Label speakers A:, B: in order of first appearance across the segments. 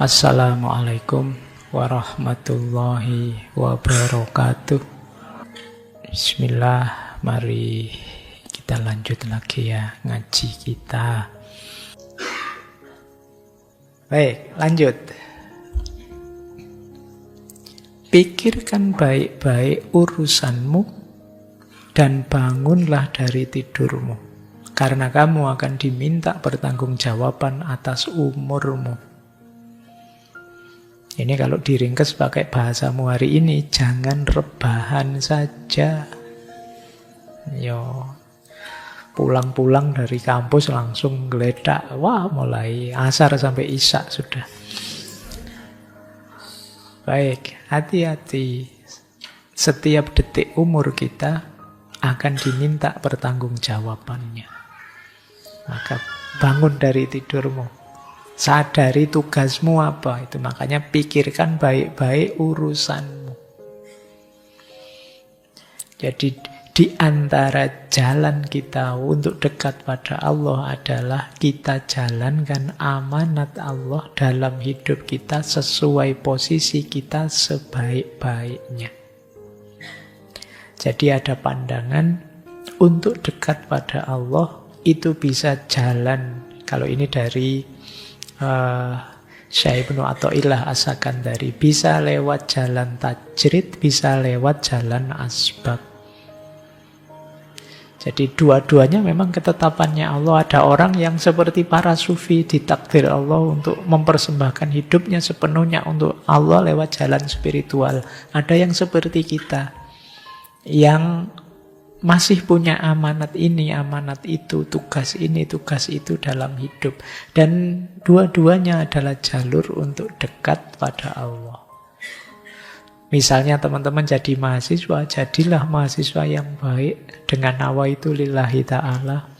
A: Assalamualaikum warahmatullahi wabarakatuh. Bismillah, mari kita lanjut lagi ya ngaji kita. Baik, lanjut. Pikirkan baik-baik urusanmu dan bangunlah dari tidurmu, karena kamu akan diminta pertanggungjawaban atas umurmu. Ini kalau diringkes pakai bahasamu hari ini, jangan rebahan saja. Yo, pulang-pulang dari kampus langsung geledak. Wah, mulai asar sampai isya sudah. Baik, hati-hati. Setiap detik umur kita akan diminta pertanggungjawabannya. Maka bangun dari tidurmu. Sadari tugasmu apa. Itu makanya pikirkan baik-baik urusanmu. Jadi di antara jalan kita untuk dekat pada Allah adalah kita jalankan amanat Allah dalam hidup kita sesuai posisi kita sebaik-baiknya. Jadi ada pandangan untuk dekat pada Allah itu bisa jalan. Kalau ini dari Syekh Ibnu Athaillah As-Sakandari, bisa lewat jalan tajrid, bisa lewat jalan asbab. Jadi dua-duanya memang ketetapannya Allah. Ada orang yang seperti para sufi, ditakdir Allah untuk mempersembahkan hidupnya sepenuhnya untuk Allah lewat jalan spiritual. Ada yang seperti kita, yang masih punya amanat ini, amanat itu, tugas ini, tugas itu dalam hidup. Dan dua-duanya adalah jalur untuk dekat pada Allah. Misalnya teman-teman jadi mahasiswa, jadilah mahasiswa yang baik dengan nawaitu lillahi ta'ala.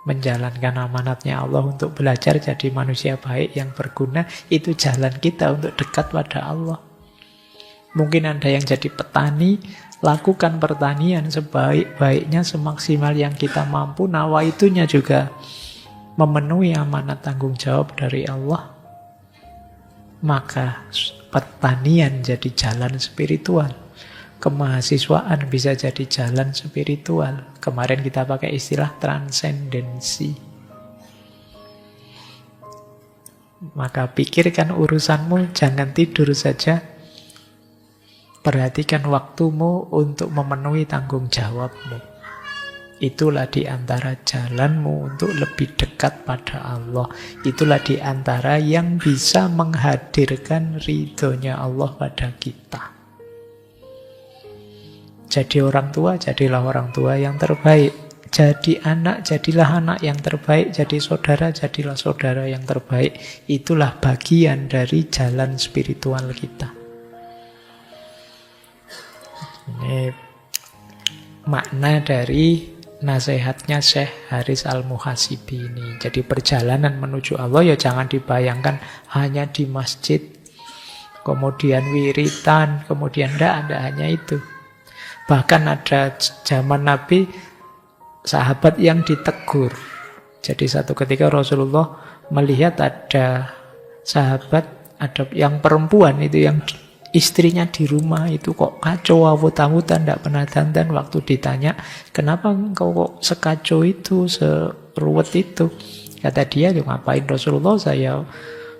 A: Menjalankan amanatnya Allah untuk belajar jadi manusia baik yang berguna, itu jalan kita untuk dekat pada Allah. Mungkin ada yang jadi petani, lakukan pertanian sebaik-baiknya, semaksimal yang kita mampu. Nawaitunya juga memenuhi amanat tanggung jawab dari Allah. Maka pertanian jadi jalan spiritual. Kemahasiswaan bisa jadi jalan spiritual. Kemarin kita pakai istilah transendensi. Maka pikirkan urusanmu, jangan tidur saja. Perhatikan waktumu untuk memenuhi tanggung jawabmu. Itulah di antara jalanmu untuk lebih dekat pada Allah. Itulah di antara yang bisa menghadirkan ridhonya Allah pada kita. Jadi orang tua, jadilah orang tua yang terbaik. Jadi anak, jadilah anak yang terbaik. Jadi saudara, jadilah saudara yang terbaik. Itulah bagian dari jalan spiritual kita. Ini makna dari nasihatnya Syekh Haris Al-Muhasibi ini. Jadi perjalanan menuju Allah ya jangan dibayangkan hanya di masjid, kemudian wiritan, kemudian tidak hanya itu. Bahkan ada zaman Nabi sahabat yang ditegur. Jadi satu ketika Rasulullah melihat ada sahabat, ada yang perempuan itu yang istrinya di rumah itu kok kacau, awut-awutan, tidak pernah dandan. Waktu ditanya, kenapa engkau kok sekacau itu, seruwet itu? Kata dia, ngapain Rasulullah, saya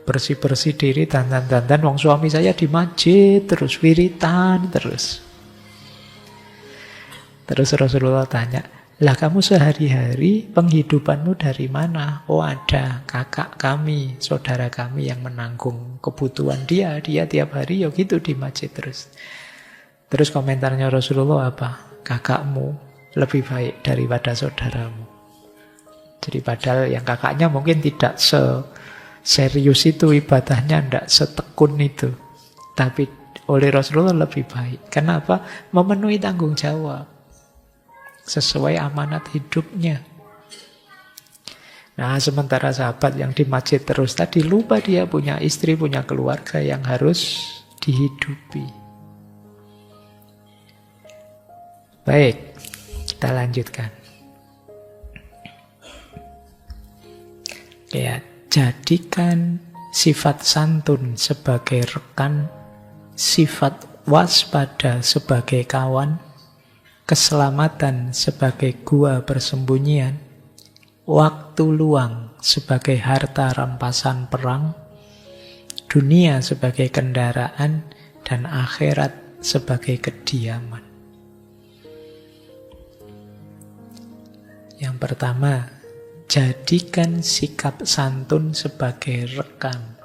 A: bersih-bersih diri, dandan-dandan. Wong suami saya di masjid, terus wiritan, terus Rasulullah tanya, lah kamu sehari-hari penghidupanmu dari mana? Oh ada kakak kami, saudara kami yang menanggung kebutuhan dia tiap hari ya gitu di masjid terus. Terus komentarnya Rasulullah apa? Kakakmu lebih baik daripada saudaramu. Jadi padahal yang kakaknya mungkin tidak serius itu ibadahnya, tidak setekun itu. Tapi oleh Rasulullah lebih baik. Kenapa? Memenuhi tanggung jawab sesuai amanat hidupnya. Nah, sementara sahabat yang di masjid terus tadi lupa dia punya istri, punya keluarga yang harus dihidupi. Baik, kita lanjutkan. Ya, jadikan sifat santun sebagai rekan, sifat waspada sebagai kawan, keselamatan sebagai gua persembunyian, waktu luang sebagai harta rampasan perang, dunia sebagai kendaraan, dan akhirat sebagai kediaman. Yang pertama, jadikan sikap santun sebagai rekan.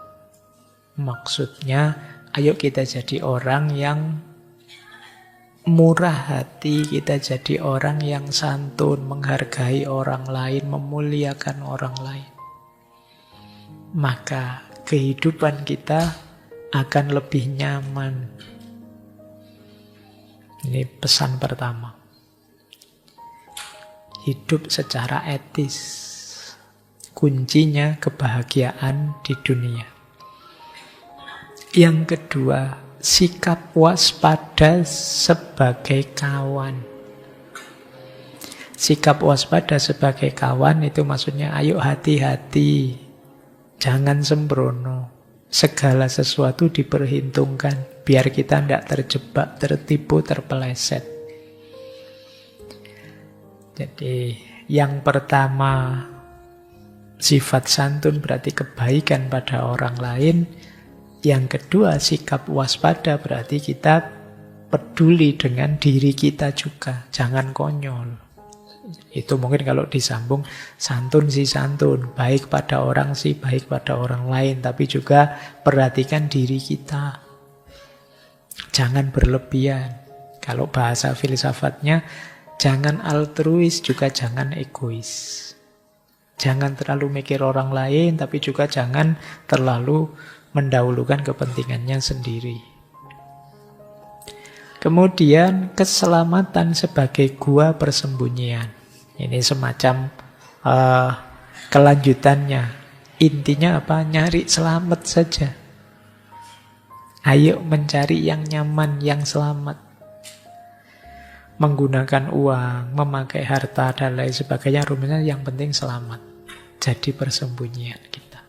A: Maksudnya, ayo kita jadi orang yang murah hati, kita jadi orang yang santun, menghargai orang lain, memuliakan orang lain. Maka kehidupan kita akan lebih nyaman. Ini pesan pertama. Hidup secara etis. Kuncinya kebahagiaan di dunia. Yang kedua, sikap waspada sebagai kawan. Sikap waspada sebagai kawan itu maksudnya ayo hati-hati. Jangan sembrono. Segala sesuatu diperhitungkan biar kita tidak terjebak, tertipu, terpeleset. Jadi yang pertama, sifat santun berarti kebaikan pada orang lain. Yang kedua, sikap waspada berarti kita peduli dengan diri kita juga. Jangan konyol. Itu mungkin kalau disambung, santun sih santun. Baik pada orang sih baik pada orang lain. Tapi juga perhatikan diri kita. Jangan berlebihan. Kalau bahasa filsafatnya, jangan altruis juga jangan egois. Jangan terlalu mikir orang lain, tapi juga jangan terlalu mendahulukan kepentingannya sendiri. Kemudian keselamatan sebagai gua persembunyian. Ini semacam kelanjutannya. Intinya apa? Nyari selamat saja. Ayo mencari yang nyaman, yang selamat. Menggunakan uang, memakai harta, dan lain sebagainya. Rumusnya yang penting selamat. Jadi persembunyian kita.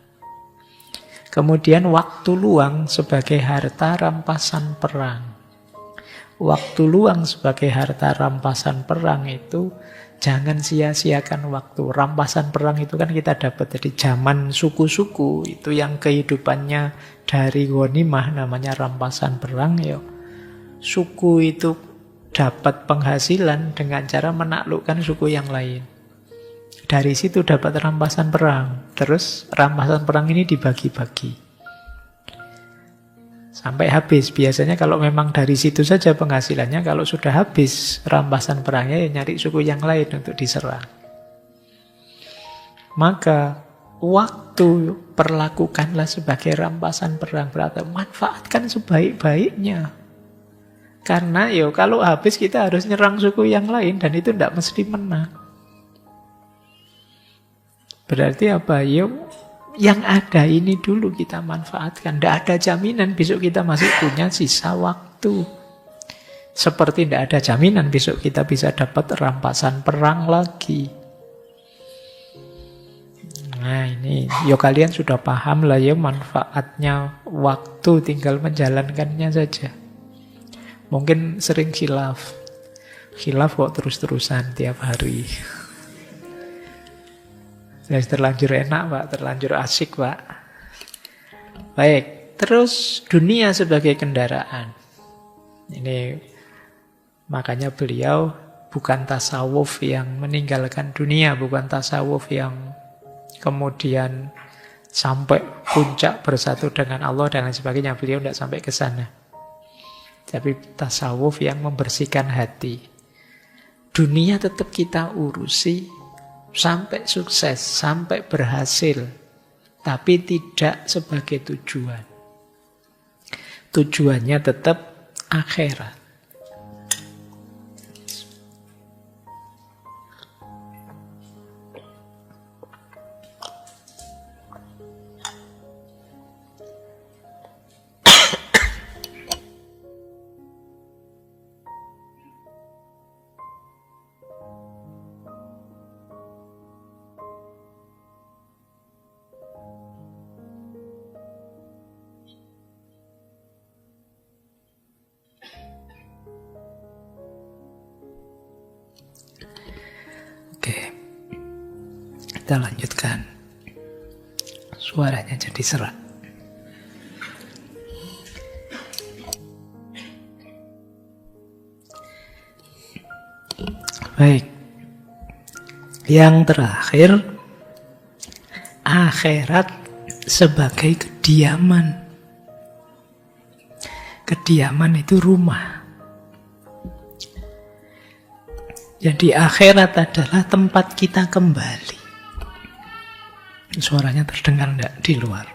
A: Kemudian waktu luang sebagai harta rampasan perang. Waktu luang sebagai harta rampasan perang itu jangan sia-siakan waktu. Rampasan perang itu kan kita dapat dari zaman suku-suku. Itu yang kehidupannya dari ghanimah namanya rampasan perang. Ya. Suku itu dapat penghasilan dengan cara menaklukkan suku yang lain. Dari situ dapat rampasan perang. Terus rampasan perang ini dibagi-bagi. Sampai habis. Biasanya kalau memang dari situ saja penghasilannya, kalau sudah habis rampasan perangnya, ya nyari suku yang lain untuk diserang. Maka waktu perlakukanlah sebagai rampasan perang. Berarti manfaatkan sebaik-baiknya. Karena kalau habis kita harus nyerang suku yang lain, dan itu tidak mesti menang. Berarti apa? Yang ada ini dulu kita manfaatkan. Tidak ada jaminan besok kita masih punya sisa waktu. Seperti tidak ada jaminan besok kita bisa dapat rampasan perang lagi. Nah ini, kalian sudah paham lah manfaatnya waktu, tinggal menjalankannya saja. Mungkin sering khilaf. Khilaf kok terus-terusan tiap hari. Terlanjur enak Pak, terlanjur asik Pak. Baik, terus dunia sebagai kendaraan. Ini makanya beliau bukan tasawuf yang meninggalkan dunia, bukan tasawuf yang kemudian sampai puncak bersatu dengan Allah dan lain sebagainya. Beliau tidak sampai ke sana. Tapi tasawuf yang membersihkan hati. Dunia tetap kita urusi sampai sukses, sampai berhasil, tapi tidak sebagai tujuan. Tujuannya tetap akhirat. Kita lanjutkan. Suaranya jadi serak. Baik. Yang terakhir, akhirat sebagai kediaman. Kediaman itu rumah. Jadi akhirat adalah tempat kita kembali. Suaranya terdengar enggak di luar?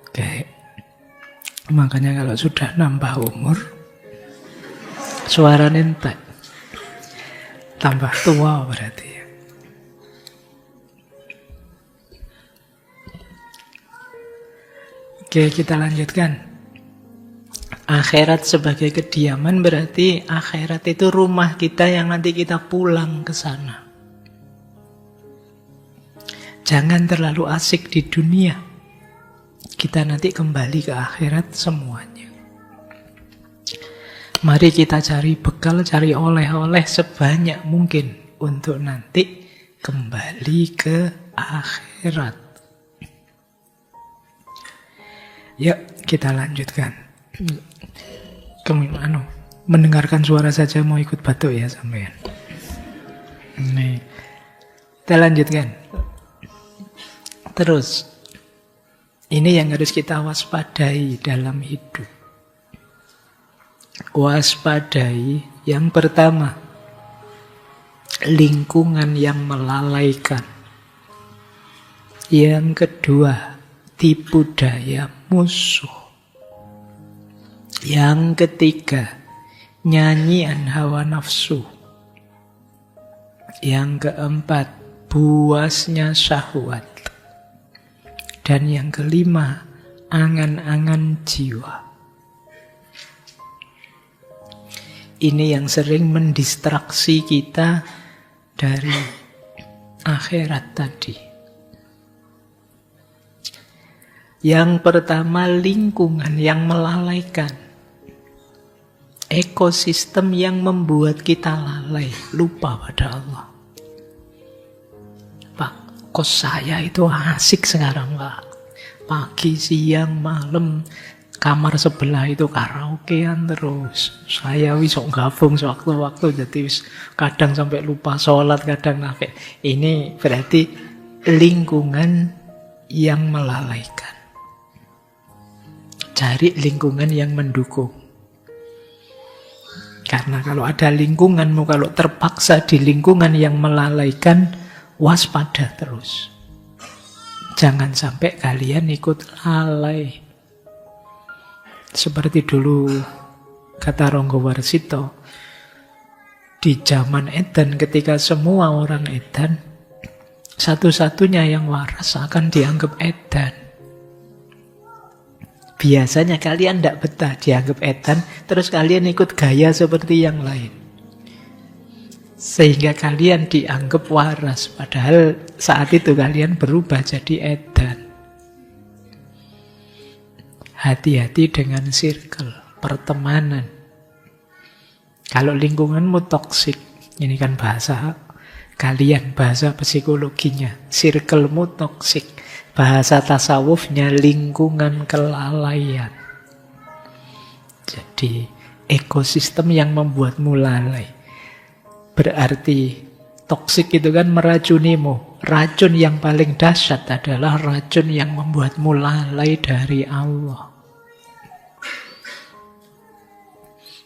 A: Oke. Makanya kalau sudah nambah umur, suaranya entek. Tambah tua berarti ya. Oke, kita lanjutkan. Akhirat sebagai kediaman berarti akhirat itu rumah kita yang nanti kita pulang ke sana. Jangan terlalu asik di dunia. Kita nanti kembali ke akhirat semuanya. Mari kita cari bekal, cari oleh-oleh sebanyak mungkin untuk nanti kembali ke akhirat. Yuk, kita lanjutkan. Mendengarkan suara saja mau ikut batuk ya sampean. Nih, kita lanjutkan. Terus, ini yang harus kita waspadai dalam hidup. Waspadai yang pertama, lingkungan yang melalaikan. Yang kedua, tipu daya musuh. Yang ketiga, nyanyian hawa nafsu. Yang keempat, buasnya syahwat. Dan yang kelima, angan-angan jiwa. Ini yang sering mendistraksi kita dari akhirat tadi. Yang pertama, lingkungan yang melalaikan. Ekosistem yang membuat kita lalai, lupa pada Allah. Pak, kos saya itu asik sekarang, Pak. Pagi, siang, malam, kamar sebelah itu karaokean terus. Saya wisok gabung sewaktu-waktu, jadi kadang sampai lupa sholat, kadang sampai. Ini berarti lingkungan yang melalaikan. Cari lingkungan yang mendukung. Karena kalau ada lingkunganmu, kalau terpaksa di lingkungan yang melalaikan, waspada terus. Jangan sampai kalian ikut lalai. Seperti dulu kata Ronggo Warsito, di zaman Edan ketika semua orang Edan, satu-satunya yang waras akan dianggap Edan. Biasanya kalian tidak betah dianggap edan, terus kalian ikut gaya seperti yang lain. Sehingga kalian dianggap waras, padahal saat itu kalian berubah jadi edan. Hati-hati dengan circle, pertemanan. Kalau lingkunganmu toksik, ini kan bahasa kalian, bahasa psikologinya, circlemu toksik. Bahasa tasawufnya lingkungan kelalaian. Jadi ekosistem yang membuatmu lalai. Berarti toksik itu kan meracunimu. Racun yang paling dahsyat adalah racun yang membuatmu lalai dari Allah.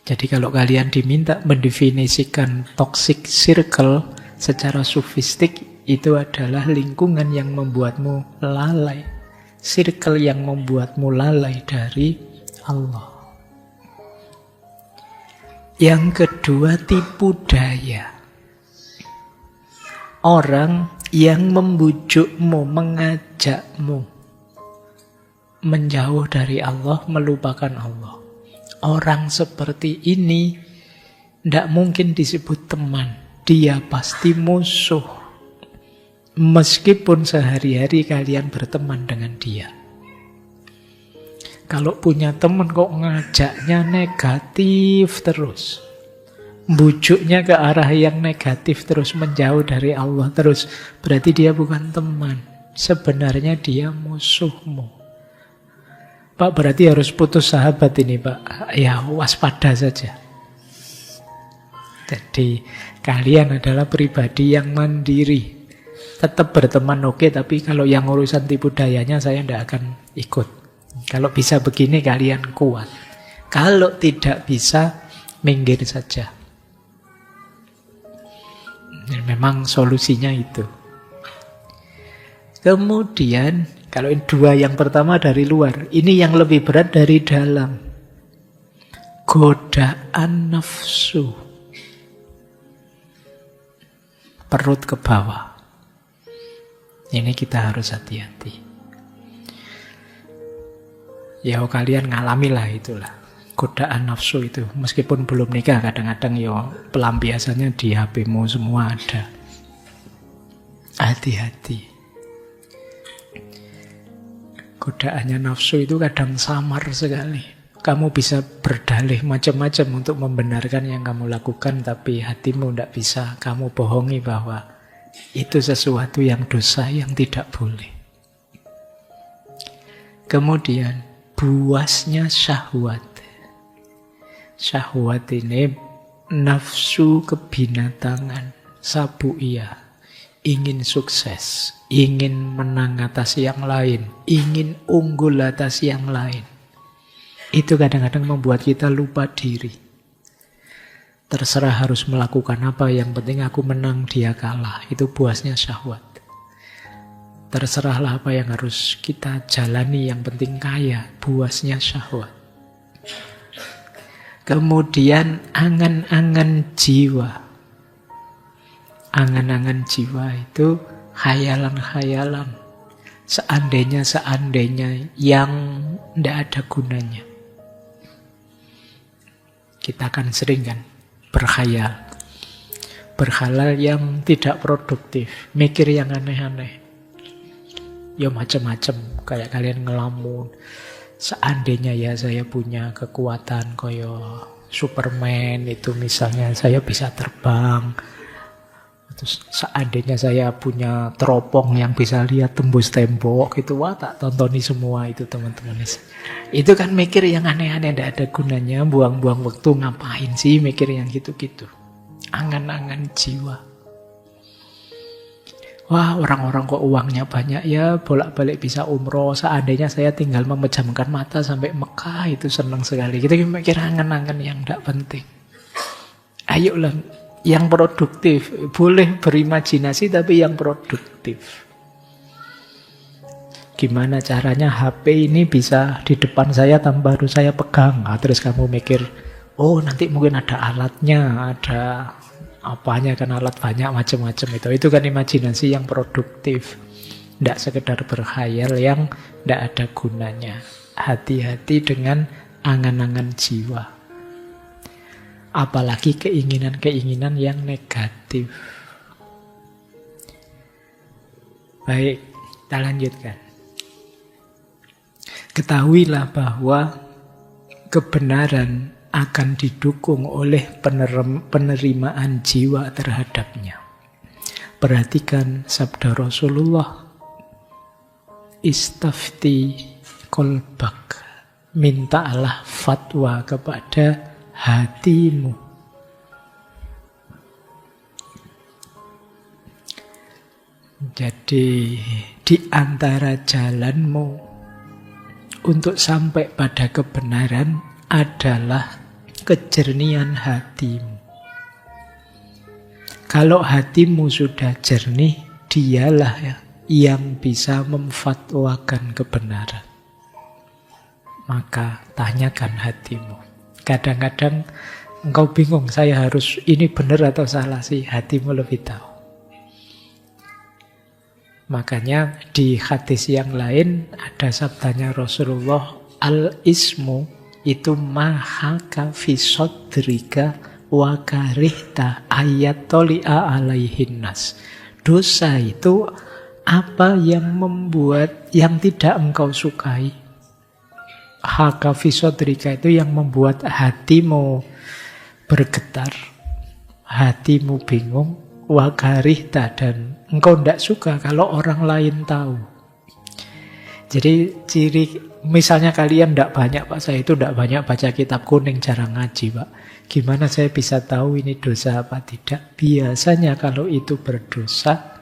A: Jadi kalau kalian diminta mendefinisikan toxic circle secara sufistik, itu adalah lingkungan yang membuatmu lalai. Circle yang membuatmu lalai dari Allah. Yang kedua, tipu daya. Orang yang membujukmu, mengajakmu menjauh dari Allah, melupakan Allah. Orang seperti ini tidak mungkin disebut teman. Dia pasti musuh. Meskipun sehari-hari kalian berteman dengan dia. Kalau punya teman kok ngajaknya negatif terus, bujuknya ke arah yang negatif terus, menjauh dari Allah terus, berarti dia bukan teman. Sebenarnya dia musuhmu. Pak, berarti harus putus sahabat ini, Pak. Ya, waspada saja. Jadi kalian adalah pribadi yang mandiri. Tetap berteman oke, tapi kalau yang urusan tipu dayanya saya tidak akan ikut. Kalau bisa begini kalian kuat. Kalau tidak bisa, minggir saja. Dan memang solusinya itu. Kemudian, kalau dua yang pertama dari luar, ini yang lebih berat dari dalam. Godaan nafsu. Perut ke bawah. Ini kita harus hati-hati. Ya kalian ngalamilah itulah. Godaan nafsu itu. Meskipun belum nikah, kadang-kadang ya pelampiasannya di HP-mu semua ada. Hati-hati. Godaannya nafsu itu kadang samar sekali. Kamu bisa berdalih macam-macam untuk membenarkan yang kamu lakukan, tapi hatimu tidak bisa. Kamu bohongi bahwa itu sesuatu yang dosa, yang tidak boleh. Kemudian, buasnya syahwat. Syahwat ini nafsu kebinatangan, sabu'iyah. Ingin sukses, ingin menang atas yang lain, ingin unggul atas yang lain. Itu kadang-kadang membuat kita lupa diri. Terserah harus melakukan apa, yang penting aku menang, dia kalah. Itu buasnya syahwat. Terserahlah apa yang harus kita jalani, yang penting kaya. Buasnya syahwat. Kemudian angan-angan jiwa. Angan-angan jiwa itu khayalan-khayalan. Seandainya-seandainya yang tidak ada gunanya. Kita akan sering kan berkhayal. Berkhayal yang tidak produktif. Mikir yang aneh-aneh. Ya macam-macam. Kayak kalian ngelamun. Seandainya ya saya punya kekuatan kayak Superman itu misalnya, saya bisa terbang. Terus seandainya saya punya teropong yang bisa lihat tembus tembok gitu, wah tak tontoni semua itu teman-teman. Itu kan mikir yang aneh-aneh, tidak ada gunanya, buang-buang waktu, ngapain sih mikir yang gitu-gitu. Angan-angan jiwa. Wah, orang-orang kok uangnya banyak ya, bolak-balik bisa umroh, seandainya saya tinggal memejamkan mata sampai Mekah, itu senang sekali. Kita mikir angan-angan yang tidak penting. Ayolah, yang produktif. Boleh berimajinasi tapi yang produktif. Gimana caranya HP ini bisa di depan saya tanpa harus saya pegang. Nah, terus kamu mikir, oh nanti mungkin ada alatnya, ada apanya kan, alat banyak macam-macam itu. Itu kan imajinasi yang produktif. Tidak sekedar berkhayal yang tidak ada gunanya. Hati-hati dengan angan-angan jiwa. Apalagi keinginan-keinginan yang negatif. Baik, kita lanjutkan. Ketahuilah bahwa kebenaran akan didukung oleh penerimaan jiwa terhadapnya. Perhatikan sabda Rasulullah, istafti kolbak, mintalah fatwa kepada hatimu. Jadi di antara jalanmu untuk sampai pada kebenaran adalah kejernihan hatimu. Kalau hatimu sudah jernih, dialah ya yang bisa memfatwakan kebenaran. Maka tanyakan hatimu. Kadang-kadang engkau bingung, saya harus ini benar atau salah sih, hatimu lebih tahu. Makanya di hadis yang lain ada sabdanya Rasulullah, al-ismu itu mahaka fi sodrika wa karihta ayatoli'a alaihin nas. Dosa itu apa yang membuat, yang tidak engkau sukai, haka fi sodrika itu yang membuat hatimu bergetar, hatimu bingung, wakarihta, dan engkau tidak suka kalau orang lain tahu. Jadi ciri, misalnya kalian tidak banyak, Pak, saya itu tidak banyak baca kitab kuning, jarang ngaji, Pak. Gimana saya bisa tahu ini dosa apa tidak? Biasanya kalau itu berdosa,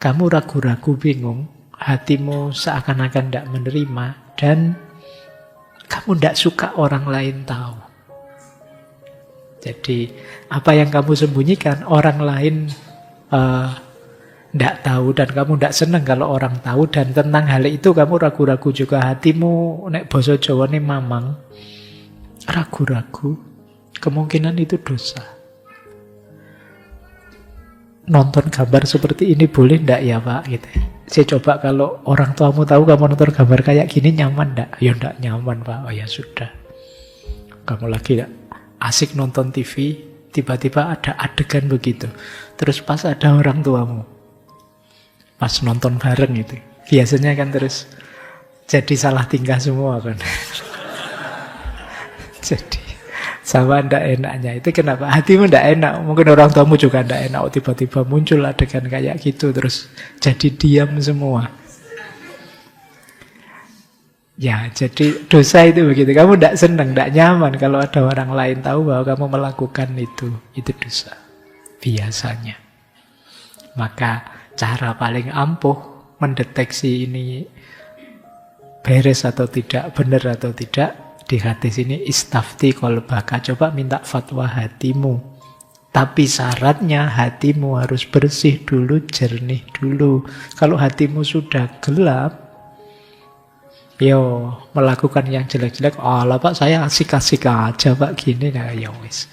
A: kamu ragu-ragu, bingung, hatimu seakan-akan tidak menerima, dan kamu tidak suka orang lain tahu. Jadi apa yang kamu sembunyikan, orang lain tidak tahu, dan kamu tidak senang kalau orang tahu, dan tentang hal itu kamu ragu-ragu juga. Hatimu, nek basa Jawa ini mamang, ragu-ragu, kemungkinan itu dosa. Nonton gambar seperti ini boleh ndak ya, Pak? Gitu. Saya coba kalau orang tuamu tahu kamu nonton gambar kayak gini, nyaman ndak? Ya ndak nyaman, Pak. Oh ya sudah. Kamu lagi asik nonton TV, tiba-tiba ada adegan begitu. Terus pas ada orang tuamu, pas nonton bareng itu, biasanya kan terus jadi salah tingkah semua kan. Jadi sama ndak enaknya itu, kenapa hatimu ndak enak? Mungkin orang tuamu juga ndak enak, tiba-tiba muncul adegan kayak gitu, terus jadi diam semua. Ya, jadi dosa itu begitu. Kamu ndak senang, ndak nyaman kalau ada orang lain tahu bahwa kamu melakukan itu dosa. Biasanya. Maka cara paling ampuh mendeteksi ini beres atau tidak, benar atau tidak, di hadis ini istafti qalbaka, coba minta fatwa hatimu. Tapi syaratnya hatimu harus bersih dulu, jernih dulu. Kalau hatimu sudah gelap, yo melakukan yang jelek-jelek, alah Pak saya asik-asik aja Pak gini, nah ya wis.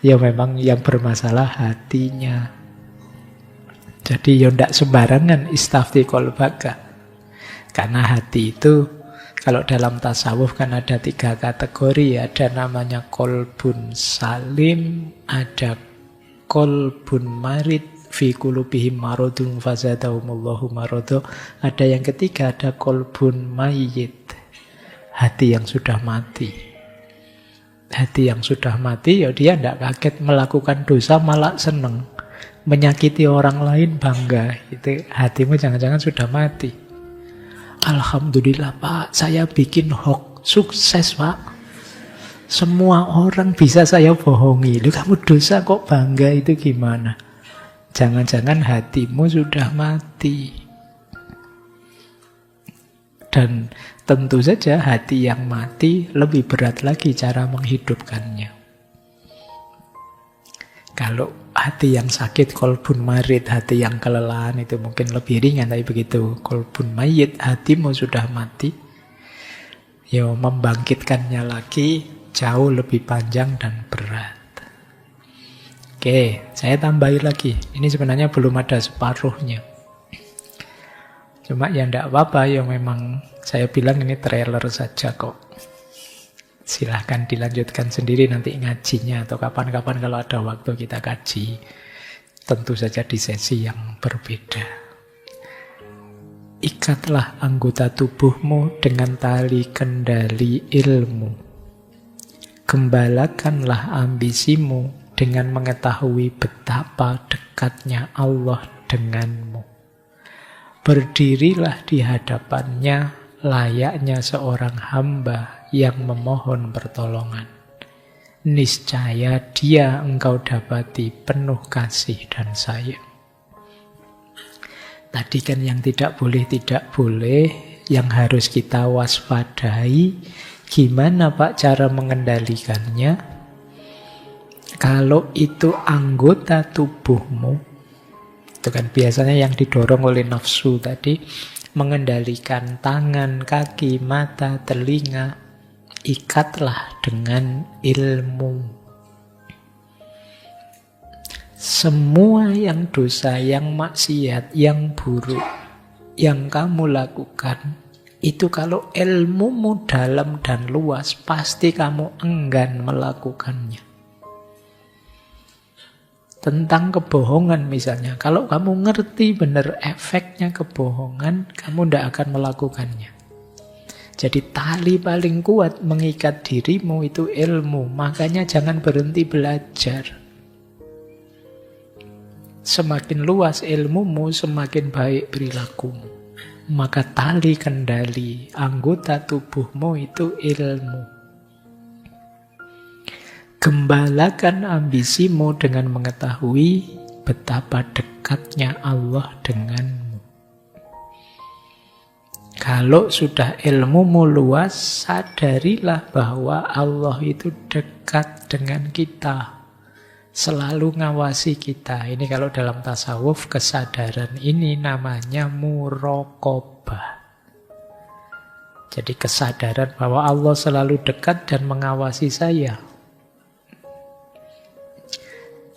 A: Ya memang yang bermasalah hatinya. Jadi yo ndak sembarangan istafti qalbaka. Karena hati itu, kalau dalam tasawuf kan ada 3 kategori, ada namanya kolbun salim, ada kolbun marid, fi qulubihim maradun fazadahumullahu marada, ada yang ketiga, ada kolbun mayyit, hati yang sudah mati. Hati yang sudah mati, ya dia tidak kaget melakukan dosa, malah seneng. Menyakiti orang lain bangga, itu hatimu jangan-jangan sudah mati. Alhamdulillah Pak, saya bikin hoax, sukses Pak. Semua orang bisa saya bohongi. Loh, kamu dosa kok bangga, itu gimana? Jangan-jangan hatimu sudah mati. Dan tentu saja hati yang mati lebih berat lagi cara menghidupkannya. Kalau hati yang sakit, kolbun marid, hati yang kelelahan, itu mungkin lebih ringan. Tapi begitu kolbun mayit, hatimu sudah mati, ya membangkitkannya lagi jauh lebih panjang dan berat. Oke, saya tambahin lagi. Ini sebenarnya belum ada separuhnya. Cuma ya enggak apa-apa, ya memang saya bilang ini trailer saja kok. Silahkan dilanjutkan sendiri nanti ngajinya, atau kapan-kapan kalau ada waktu kita kaji. Tentu saja di sesi yang berbeda. Ikatlah anggota tubuhmu dengan tali kendali ilmu. Gembalakanlah ambisimu dengan mengetahui betapa dekatnya Allah denganmu. Berdirilah di hadapannya layaknya seorang hamba yang memohon pertolongan. Niscaya dia engkau dapati penuh kasih dan sayang. Tadi kan yang tidak boleh, yang harus kita waspadai. Gimana Pak cara mengendalikannya? Kalau itu anggota tubuhmu, itu kan biasanya yang didorong oleh nafsu tadi, mengendalikan tangan, kaki, mata, telinga, ikatlah dengan ilmu. Semua yang dosa, yang maksiat, yang buruk, yang kamu lakukan, itu kalau ilmumu dalam dan luas, pasti kamu enggan melakukannya. Tentang kebohongan misalnya, kalau kamu ngerti benar efeknya kebohongan, kamu tidak akan melakukannya. Jadi tali paling kuat mengikat dirimu itu ilmu. Makanya jangan berhenti belajar. Semakin luas ilmumu, semakin baik perilakumu. Maka tali kendali anggota tubuhmu itu ilmu. Gembalakan ambisimu dengan mengetahui betapa dekatnya Allah denganmu. Kalau sudah ilmumu luas, sadarilah bahwa Allah itu dekat dengan kita. Selalu ngawasi kita. Ini kalau dalam tasawuf, kesadaran ini namanya muraqabah. Jadi kesadaran bahwa Allah selalu dekat dan mengawasi saya.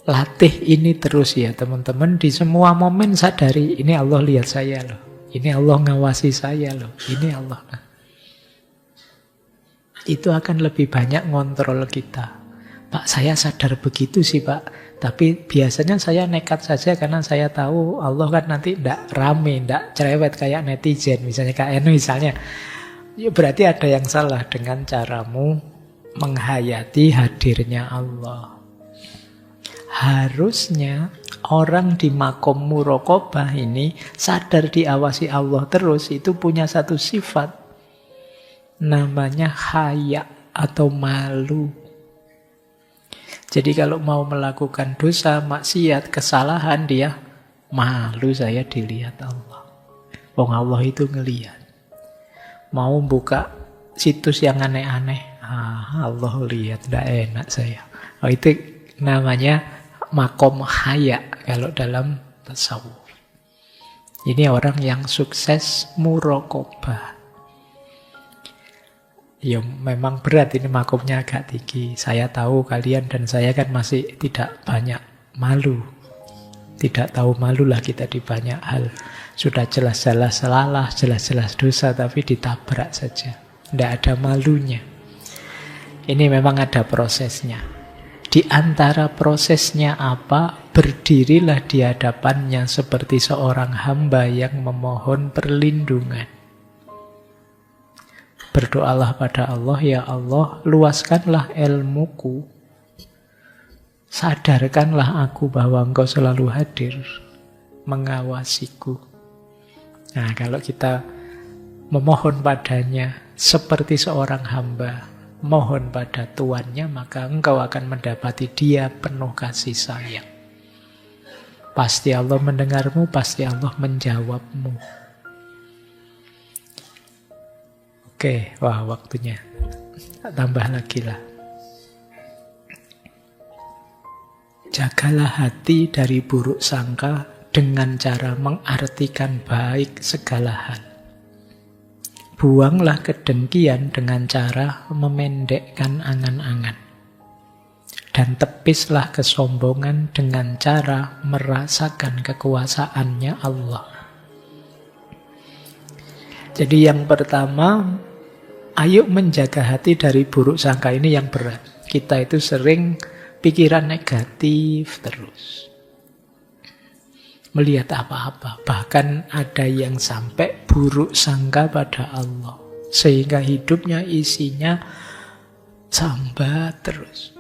A: Latih ini terus ya teman-teman. Di semua momen sadari, ini Allah lihat saya loh. Ini Allah ngawasi saya loh. Ini Allah. Itu akan lebih banyak ngontrol kita. Pak, saya sadar begitu sih Pak. Tapi biasanya saya nekat saja karena saya tahu Allah kan nanti tidak rame, tidak cerewet kayak netizen. Misalnya Kak Enu misalnya. Ya berarti ada yang salah dengan caramu menghayati hadirnya Allah. Harusnya orang di makom muraqabah ini sadar diawasi Allah terus, itu punya satu sifat. Namanya haya atau malu. Jadi kalau mau melakukan dosa, maksiat, kesalahan, dia malu saya dilihat Allah. Wong Allah itu ngelihat. Mau buka situs yang aneh-aneh, Allah lihat, tidak enak saya. Oh, itu namanya makom haya kalau dalam tasawuf. Ini orang yang sukses muraqabah. Ya memang berat ini makomnya agak tinggi. Saya tahu kalian dan saya kan masih tidak banyak malu. Tidak tahu malulah kita di banyak hal. Sudah jelas-jelas salah, jelas-jelas dosa, tapi ditabrak saja. Tidak ada malunya. Ini memang ada prosesnya. Di antara prosesnya apa? Berdirilah di hadapannya seperti seorang hamba yang memohon perlindungan. Berdoalah pada Allah, ya Allah, luaskanlah ilmuku. Sadarkanlah aku bahwa Engkau selalu hadir, mengawasiku. Nah, kalau kita memohon padanya seperti seorang hamba, mohon pada Tuannya, maka engkau akan mendapati Dia penuh kasih sayang. Pasti Allah mendengarmu, pasti Allah menjawabmu. Oke, wah waktunya. Tambah lagi lah. Jagalah hati dari buruk sangka dengan cara mengartikan baik segala hal. Buanglah kedengkian dengan cara memendekkan angan-angan. Dan tepislah kesombongan dengan cara merasakan kekuasaannya Allah. Jadi yang pertama, ayo menjaga hati dari buruk sangka. Ini yang berat. Kita itu sering pikiran negatif terus. Melihat apa-apa. Bahkan ada yang sampai buruk sangka pada Allah. Sehingga hidupnya isinya sambat terus.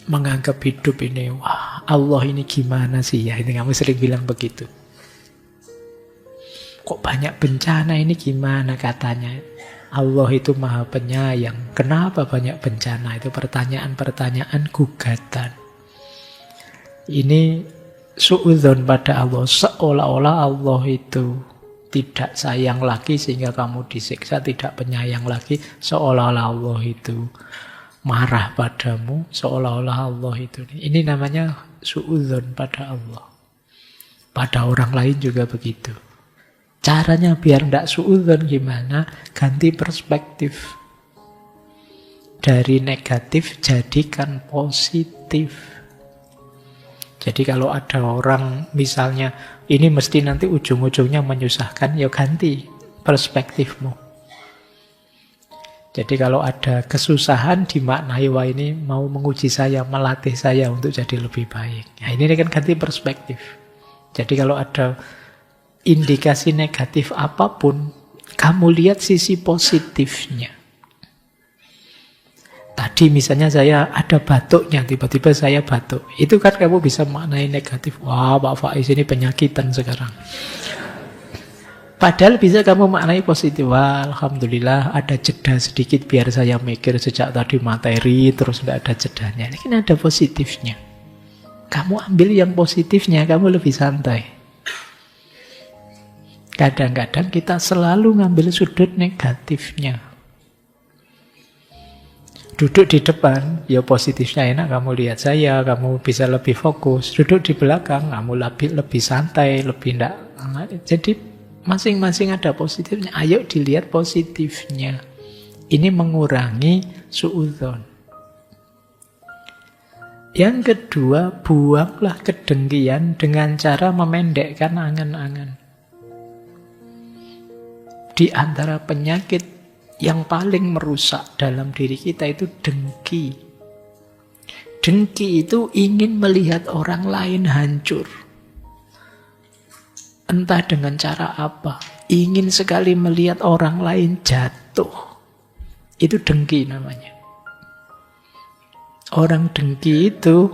A: Menganggap hidup ini, wah Allah ini gimana sih ya. Ini kamu sering bilang begitu. Kok banyak bencana ini gimana katanya. Allah itu maha penyayang. Kenapa banyak bencana? Itu pertanyaan-pertanyaan gugatan. Ini suudzon pada Allah. Seolah-olah Allah itu tidak sayang lagi sehingga kamu disiksa. Tidak penyayang lagi. Seolah-olah Allah itu marah padamu. Seolah-olah Allah itu. Ini namanya suudzon pada Allah. Pada orang lain juga begitu. Caranya biar tidak suudzon gimana? Ganti perspektif. Dari negatif jadikan positif. Jadi kalau ada orang misalnya ini mesti nanti ujung-ujungnya menyusahkan, ya ganti perspektifmu. Jadi kalau ada kesusahan dimaknai, wah ini mau menguji saya, melatih saya untuk jadi lebih baik. Nah, ini kan ganti perspektif. Jadi kalau ada indikasi negatif apapun, kamu lihat sisi positifnya. Tadi misalnya saya ada batuknya, tiba-tiba saya batuk. Itu kan kamu bisa maknai negatif. Wah, Pak Faiz ini penyakitan sekarang. Padahal bisa kamu maknai positif. Wah, alhamdulillah ada jeda sedikit biar saya mikir sejak tadi materi, terus tidak ada jedanya. Ini kan ada positifnya. Kamu ambil yang positifnya, kamu lebih santai. Kadang-kadang kita selalu ngambil sudut negatifnya. Duduk di depan, ya positifnya enak, kamu lihat saya, kamu bisa lebih fokus. Duduk di belakang, kamu lebih santai, lebih enggak. Jadi masing-masing ada positifnya. Ayo dilihat positifnya. Ini mengurangi suudzon. Yang kedua, buanglah kedengkian dengan cara memendekkan angan-angan. Di antara penyakit yang paling merusak dalam diri kita itu dengki. Dengki itu ingin melihat orang lain hancur. Entah dengan cara apa. Ingin sekali melihat orang lain jatuh. Itu dengki namanya. Orang dengki itu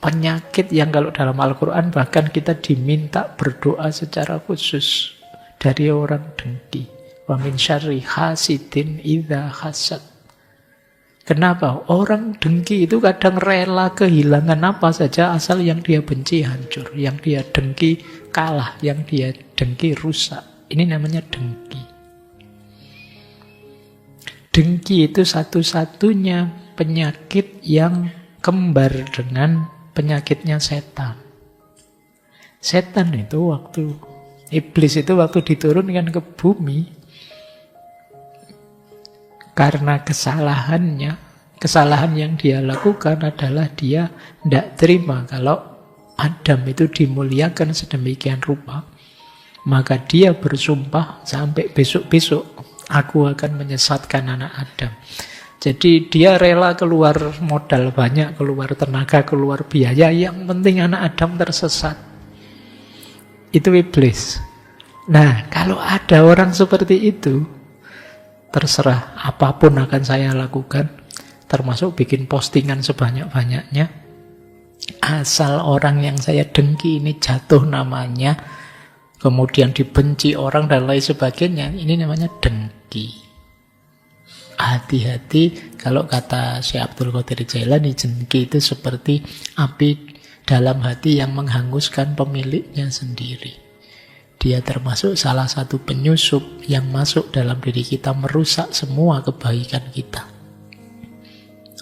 A: penyakit yang kalau dalam Al-Quran bahkan kita diminta berdoa secara khusus dari orang dengki. Wa min syarri hasidin idza hasad. Kenapa? Orang dengki itu kadang rela kehilangan apa saja asal yang dia benci hancur, yang dia dengki kalah, yang dia dengki rusak. Ini namanya dengki. Dengki itu satu-satunya penyakit yang kembar dengan penyakitnya setan. Setan itu iblis itu waktu diturunkan ke bumi, karena kesalahan yang dia lakukan adalah dia tidak terima kalau Adam itu dimuliakan sedemikian rupa. Maka dia bersumpah sampai besok-besok, aku akan menyesatkan anak Adam. Jadi dia rela keluar modal banyak, keluar tenaga, keluar biaya, yang penting anak Adam tersesat. Itu iblis. Nah, kalau ada orang seperti itu, terserah apapun akan saya lakukan, termasuk bikin postingan sebanyak-banyaknya. Asal orang yang saya dengki ini jatuh namanya, kemudian dibenci orang dan lain sebagainya, ini namanya dengki. Hati-hati, kalau kata Syekh Abdul Qadir Jailani, dengki itu seperti api dalam hati yang menghanguskan pemiliknya sendiri. Dia termasuk salah satu penyusup yang masuk dalam diri kita, merusak semua kebaikan kita.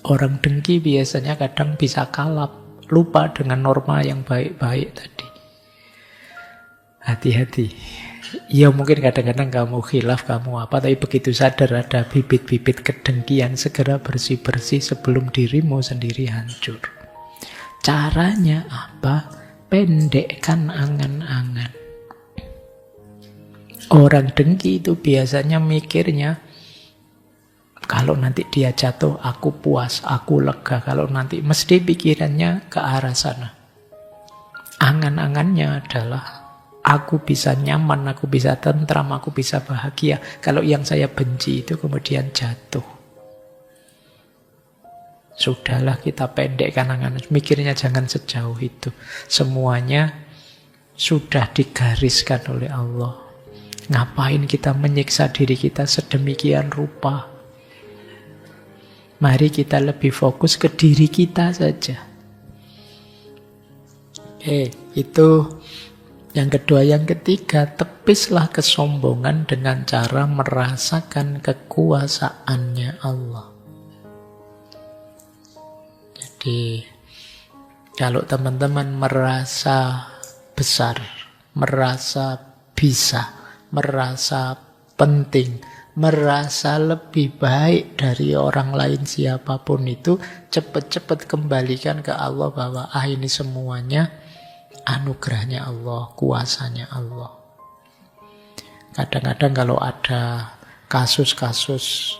A: Orang dengki biasanya kadang bisa kalap, lupa dengan norma yang baik-baik tadi. Hati-hati. Ya mungkin kadang-kadang kamu khilaf, kamu apa, tapi begitu sadar ada bibit-bibit kedengkian, segera bersih-bersih sebelum dirimu sendiri hancur. Caranya apa? Pendekkan angan-angan. Orang dengki itu biasanya mikirnya, kalau nanti dia jatuh, aku puas, aku lega. Kalau nanti, mesti pikirannya ke arah sana. Angan-angannya adalah, aku bisa nyaman, aku bisa tentram, aku bisa bahagia. Kalau yang saya benci itu kemudian jatuh. Sudahlah, kita pendekkan angan. Mikirnya jangan sejauh itu. Semuanya sudah digariskan oleh Allah. Ngapain kita menyiksa diri kita sedemikian rupa? Mari kita lebih fokus ke diri kita saja. Itu yang kedua. Yang ketiga, tepislah kesombongan dengan cara merasakan kekuasaannya Allah. Jadi, kalau teman-teman merasa besar, merasa bisa, merasa penting, merasa lebih baik dari orang lain siapapun itu, cepat-cepat kembalikan ke Allah bahwa ini semuanya anugerahnya Allah, kuasanya Allah. Kadang-kadang kalau ada kasus-kasus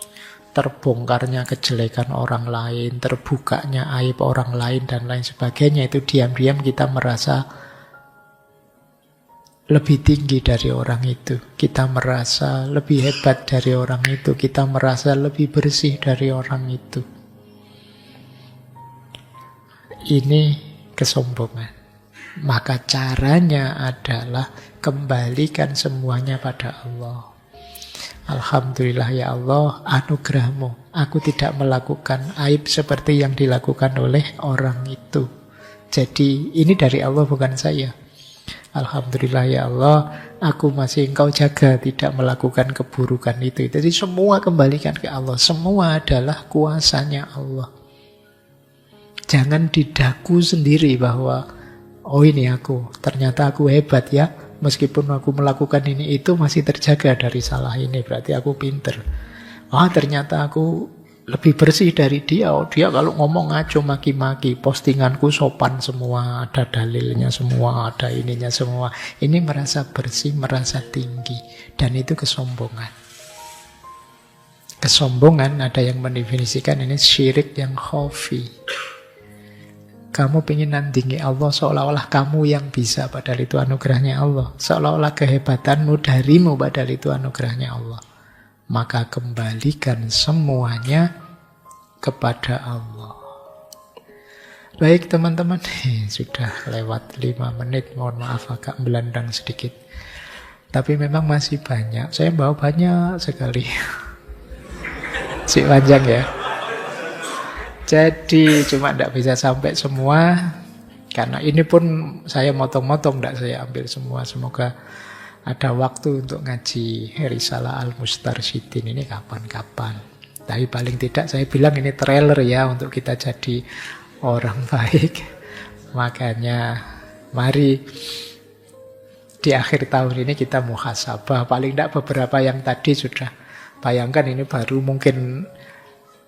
A: terbongkarnya kejelekan orang lain, terbukanya aib orang lain dan lain sebagainya, itu diam-diam kita merasa lebih tinggi dari orang itu. Kita merasa lebih hebat dari orang itu. Kita merasa lebih bersih dari orang itu. Ini kesombongan. Maka caranya adalah kembalikan semuanya pada Allah. Alhamdulillah ya Allah, anugerahmu. Aku tidak melakukan aib seperti yang dilakukan oleh orang itu. Jadi ini dari Allah, bukan saya. Alhamdulillah ya Allah, aku masih Engkau jaga tidak melakukan keburukan itu. Jadi semua kembalikan ke Allah. Semua adalah kuasanya Allah. Jangan didaku sendiri bahwa oh ini aku, ternyata aku hebat ya. Meskipun aku melakukan ini itu masih terjaga dari salah ini, berarti aku pinter. Ternyata aku lebih bersih dari dia. Dia kalau ngomong ngaco maki-maki, postinganku sopan semua, ada dalilnya semua, ada ininya semua. Ini merasa bersih, merasa tinggi. Dan itu kesombongan. Kesombongan ada yang mendefinisikan ini syirik yang khafi. Kamu ingin nandingi Allah seolah-olah kamu yang bisa, padahal itu anugerahnya Allah. Seolah-olah kehebatanmu darimu, padahal itu anugerahnya Allah. Maka kembalikan semuanya kepada Allah. Baik teman-teman, sudah lewat 5 menit. Mohon maaf agak melandang sedikit. Tapi memang masih banyak. Saya bawa banyak sekali. Si panjang ya. Jadi cuma tidak bisa sampai semua. Karena ini pun saya motong-motong, tidak saya ambil semua. Semoga ada waktu untuk ngaji Risalah Al-Mustarsyidin ini kapan-kapan. Tapi paling tidak saya bilang ini trailer ya untuk kita jadi orang baik. Makanya mari di akhir tahun ini kita muhasabah. Paling tidak beberapa yang tadi sudah. Bayangkan ini baru mungkin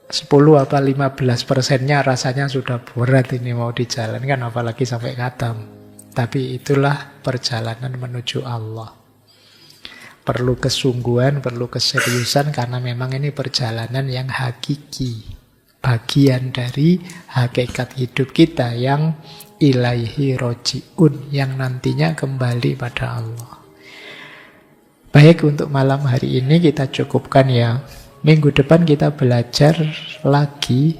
A: 10 apa 15%-nya rasanya sudah berat ini mau dijalankan, apalagi sampai khatam. Tapi itulah perjalanan menuju Allah. Perlu kesungguhan, perlu keseriusan, karena memang ini perjalanan yang hakiki. Bagian dari hakikat hidup kita yang ilaihi roji'un, yang nantinya kembali pada Allah. Baik, untuk malam hari ini kita cukupkan ya. Minggu depan kita belajar lagi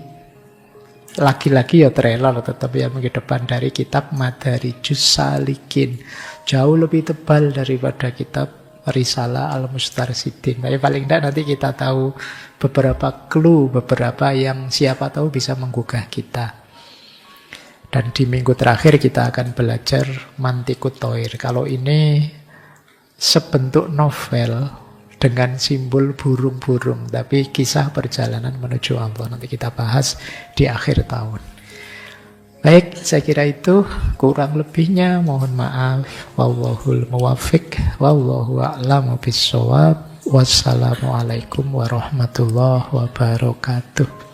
A: ya trailer, tetapi ya minggu depan dari kitab Madarijus Salikin. Jauh lebih tebal daripada kitab Risalah Al-Mustarsyidin. Tapi paling tidak nanti kita tahu beberapa clue, beberapa yang siapa tahu bisa menggugah kita. Dan di minggu terakhir kita akan belajar Mantikut Thoir. Kalau ini sebentuk novel dengan simbol burung-burung, tapi kisah perjalanan menuju Allah. Nanti kita bahas di akhir tahun. Baik, saya kira itu. Kurang lebihnya mohon maaf. Wallahul muwaffiq, wallahu a'lamu bissawab. Wassalamualaikum warahmatullahi wabarakatuh.